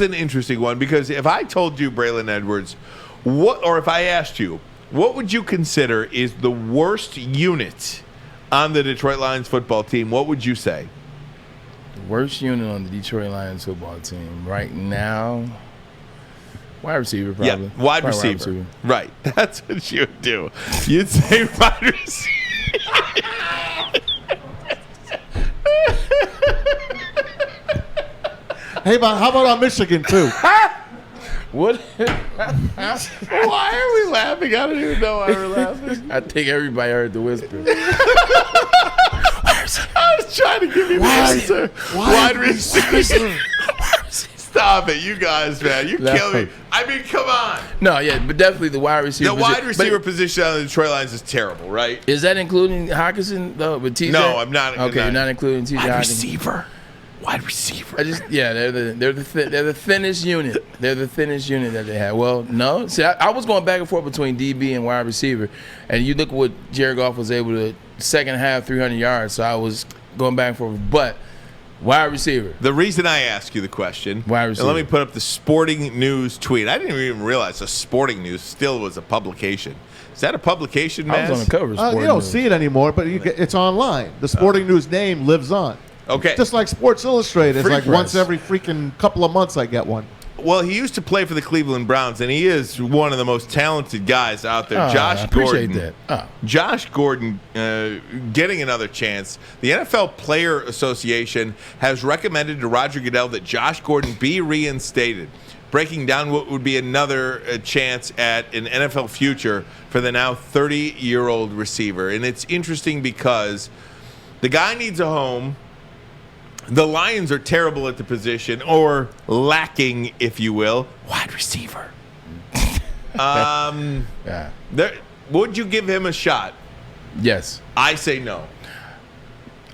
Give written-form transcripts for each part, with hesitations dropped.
an interesting one because if I told you Braylon Edwards, if I asked you, what would you consider is the worst unit on the Detroit Lions football team, what would you say? The worst unit on the Detroit Lions football team right now, wide receiver probably. Yeah, wide receiver. Right. That's what you would do. You'd say wide receiver. Hey, how about on Michigan, too? What? Why are we laughing? I don't even know why we're laughing. I think everybody heard the whisper. I was trying to give you the answer. Wide receiver. Stop it, you guys, man. You kill me. I mean, come on. No, yeah, but definitely the wide receiver. The wide receiver position on the Detroit Lions is terrible, right? Is that including Hockenson, though, with TJ? No, I'm not. Okay, you're not including TJ Wide Hockenson. receiver. Wide receiver. They're the thinnest unit. They're the thinnest unit that they have. Well, no. See, I was going back and forth between DB and wide receiver, and you look at what Jared Goff was able to second half 300 yards. So I was going back and forth, but wide receiver. The reason I ask you the question, wide receiver. And let me put up the Sporting News tweet. I didn't even realize the Sporting News still was a publication. Is that a publication, man? I was on the cover of Sporting You don't News. see it anymore, but it's online. The Sporting News name lives on. Okay. Just like Sports Illustrated. It's Free like press. once every freaking couple of months I get one. Well, he used to play for the Cleveland Browns, and he is one of the most talented guys out there. I appreciate that. Josh Gordon getting another chance. The NFL Player Association has recommended to Roger Goodell that Josh Gordon be reinstated, breaking down what would be another chance at an NFL future for the now 30-year-old receiver. And it's interesting because the guy needs a home. The Lions are terrible at the position, or lacking, if you will, wide receiver. Would you give him a shot? Yes. I say no.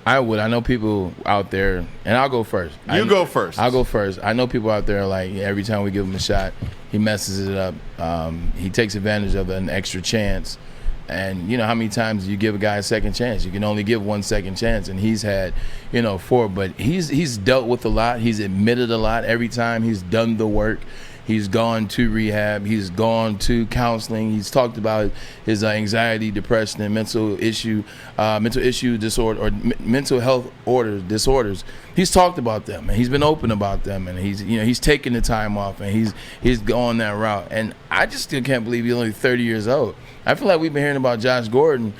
I would. I know people out there, and I'll go first. Go first. I'll go first. I know people out there are like, every time we give him a shot, he messes it up. He takes advantage of an extra chance. And you know how many times you give a guy a second chance? You can only give one second chance, and he's had, 4. But he's dealt with a lot. He's admitted a lot every time he's done the work. He's gone to rehab. He's gone to counseling. He's talked about his anxiety, depression, and mental issue disorder or mental health disorders. He's talked about them, and he's been open about them, and he's taken the time off, and he's gone that route. And I just still can't believe he's only 30 years old. I feel like we've been hearing about Josh Gordon,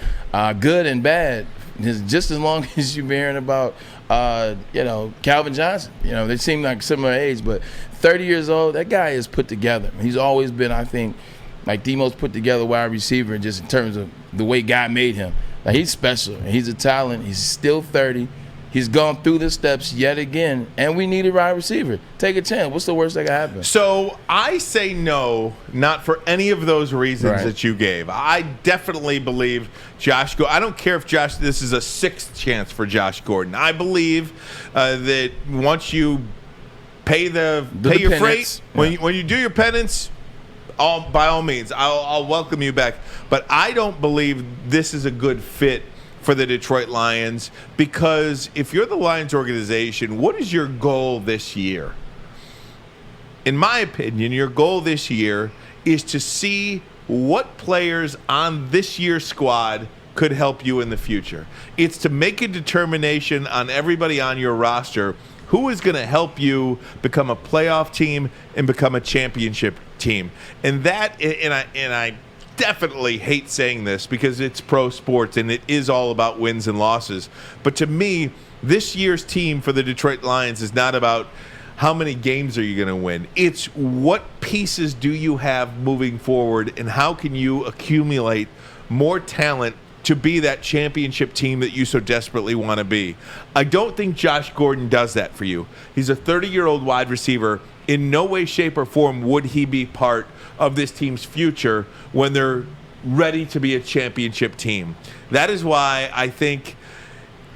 good and bad, just as long as you've been hearing about, Calvin Johnson. They seem like similar age, but 30 years old, that guy is put together. He's always been, I think, like the most put together wide receiver just in terms of the way God made him. Like, he's special. He's a talent. He's still 30. He's gone through the steps yet again, and we need a wide receiver. Take a chance. What's the worst that could happen? So I say no, not for any of those reasons that you gave. I definitely believe Josh Gordon. I don't care if this is a 6th chance for Josh Gordon. I believe that once you pay your freight, when you do your penance, by all means, I'll welcome you back. But I don't believe this is a good fit for the Detroit Lions, because if you're the Lions organization, what is your goal this year? In my opinion, your goal this year is to see what players on this year's squad could help you in the future. It's to make a determination on everybody on your roster who is going to help you become a playoff team and become a championship team. And I definitely hate saying this because it's pro sports and it is all about wins and losses. But to me, this year's team for the Detroit Lions is not about how many games are you going to win. It's what pieces do you have moving forward, and how can you accumulate more talent to be that championship team that you so desperately want to be. I don't think Josh Gordon does that for you. He's a 30-year-old wide receiver. In no way, shape, or form would he be part of this team's future when they're ready to be a championship team. That is why I think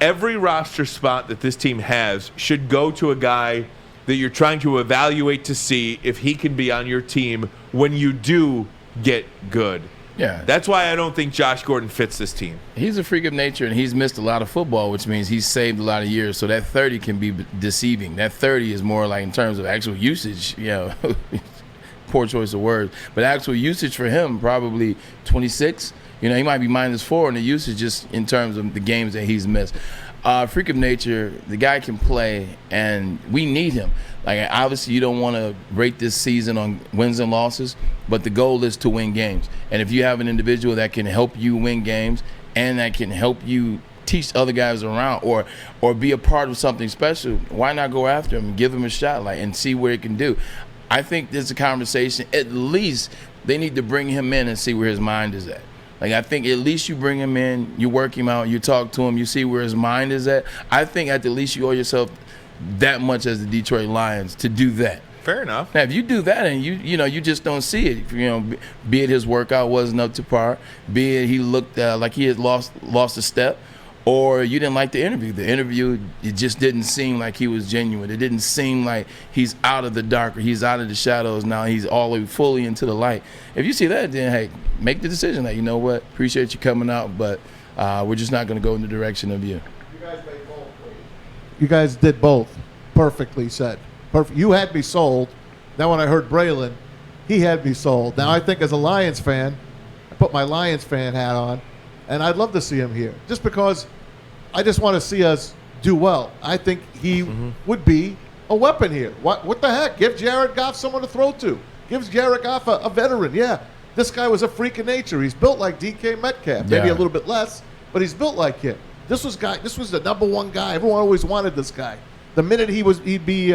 every roster spot that this team has should go to a guy that you're trying to evaluate to see if he can be on your team when you do get good. Yeah. That's why I don't think Josh Gordon fits this team. He's a freak of nature, and he's missed a lot of football, which means he's saved a lot of years. So that 30 can be deceiving. That 30 is more like in terms of actual usage, poor choice of words. But actual usage for him, probably 26. He might be -4 in the usage just in terms of the games that he's missed. Freak of nature, the guy can play, and we need him. Like, obviously, you don't want to rate this season on wins and losses, but the goal is to win games. And if you have an individual that can help you win games and that can help you teach other guys around or be a part of something special, why not go after him and give him a shot and see what it can do? I think there's a conversation. At least they need to bring him in and see where his mind is at. Like, I think at least you bring him in, you work him out, you talk to him, you see where his mind is at. I think at the least you owe yourself that much as the Detroit Lions to do that. Fair enough. Now, if you do that and you just don't see it, be it his workout wasn't up to par, be it he looked like he had lost a step, or you didn't like the interview. The interview, it just didn't seem like he was genuine. It didn't seem like he's out of the dark or he's out of the shadows. Now he's all the way fully into the light. If you see that, then, hey, make the decision that, you know what, appreciate you coming out, but we're just not going to go in the direction of you. You guys made both. You guys did both. Perfectly said. Perfect. You had me sold. Now when I heard Braylon, he had me sold. Now I think as a Lions fan, I put my Lions fan hat on, and I'd love to see him here, just because I just want to see us do well. I think he would be a weapon here. What the heck? Give Jared Goff someone to throw to. Give Jared Goff a veteran. Yeah, this guy was a freak of nature. He's built like DK Metcalf, maybe a little bit less, but he's built like him. This was the =1 guy. Everyone always wanted this guy. The minute he'd be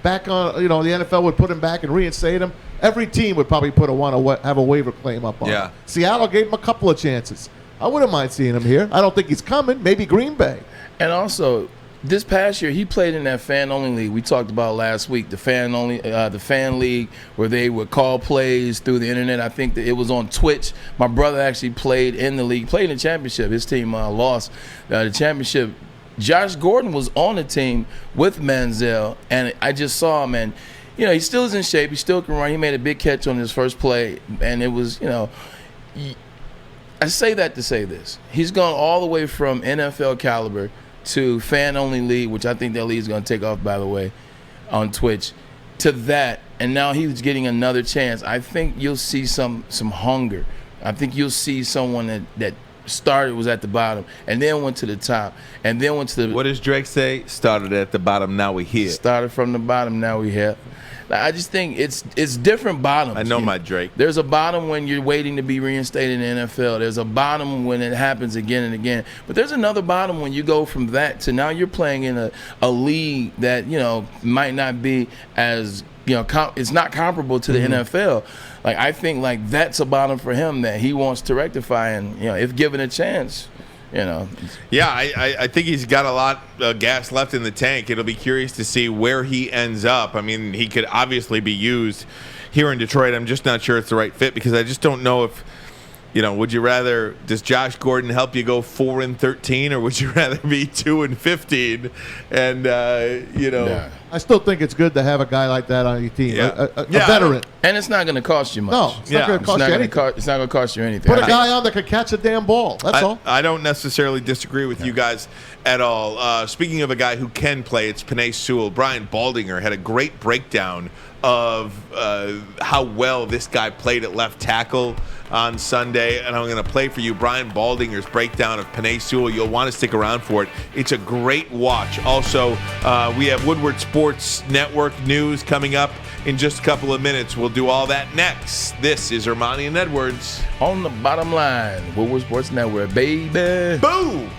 back on, the NFL would put him back and reinstate him. Every team would probably have a waiver claim up on him. Seattle gave him a couple of chances. I wouldn't mind seeing him here. I don't think he's coming. Maybe Green Bay. And also, this past year, he played in that fan-only league we talked about last week, the fan league, where they would call plays through the internet. I think that it was on Twitch. My brother actually played in the league, played in the championship. His team lost the championship. Josh Gordon was on the team with Manziel, and I just saw him, and he still is in shape. He still can run. He made a big catch on his first play, and it was, I say that to say this. He's gone all the way from NFL caliber to fan-only league, which I think that league is going to take off, by the way, on Twitch, to that, and now he's getting another chance. I think you'll see some hunger. I think you'll see someone that started, was at the bottom, and then went to the top, and then went to the... What does Drake say? Started at the bottom, now we here. Started from the bottom, now we here. I just think it's different bottoms. I know my Drake. There's a bottom when you're waiting to be reinstated in the NFL. There's a bottom when it happens again and again. But there's another bottom when you go from that to now you're playing in a league that, might not be as, it's not comparable to the NFL. Like, I think, that's a bottom for him that he wants to rectify. And, if given a chance, Yeah, I think he's got a lot of gas left in the tank. It'll be curious to see where he ends up. I mean, he could obviously be used here in Detroit. I'm just not sure it's the right fit because I just don't know if, would you rather, does Josh Gordon help you go 4-13 or would you rather be 2-15? And, Yeah. I still think it's good to have a guy like that on your team, a veteran. And it's not going to cost you much. No, it's not going to cost you anything. It's not going to cost you anything. Put a guy on that can catch a damn ball. That's all. I don't necessarily disagree with you guys at all. Speaking of a guy who can play, it's Penei Sewell. Brian Baldinger had a great breakdown of how well this guy played at left tackle on Sunday, and I'm going to play for you Brian Baldinger's breakdown of Penei Sewell. You'll want to stick around for it. It's a great watch. Also, we have Woodward Sports Network news coming up in just a couple of minutes. We'll do all that next. This is Ermanni and Edwards. On the bottom line, Woodward Sports Network, baby. Boom!